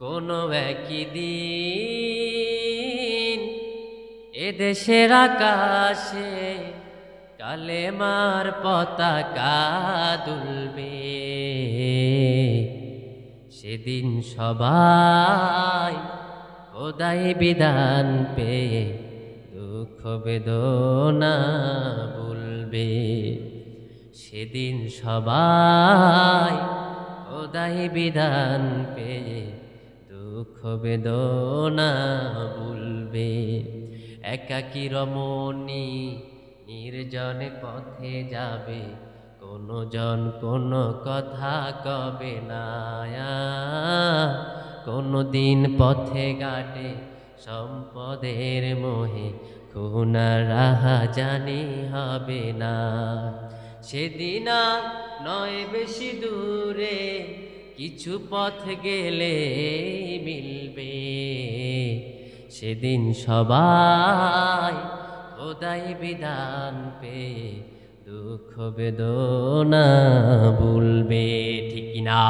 কোনো একদিন এদেশের আকাশে কালেমার পতাকা দুলবে। সেদিন সবাই খোদাই বিধান পেয়ে দুঃখ বেদনা ভুলবে। সেদিন সবাই খোদাই বিধান পেয়ে দুঃখ বেদনা ভুলবে। একাকী রমণী নির্জনে পথে যাবে, কোনো জন কোনো কথা কবে না। কোনো দিন পথে ঘাটে সম্পদের মোহে খুনা রাহা জানি হবে না। সেদিন নয় বেশি দূরে কিছু পথ গেলে মিলবে। সেদিন সবাই খোদাই বিধান পেয়ে দুঃখ বেদনা ভুলবে। ঠিক না?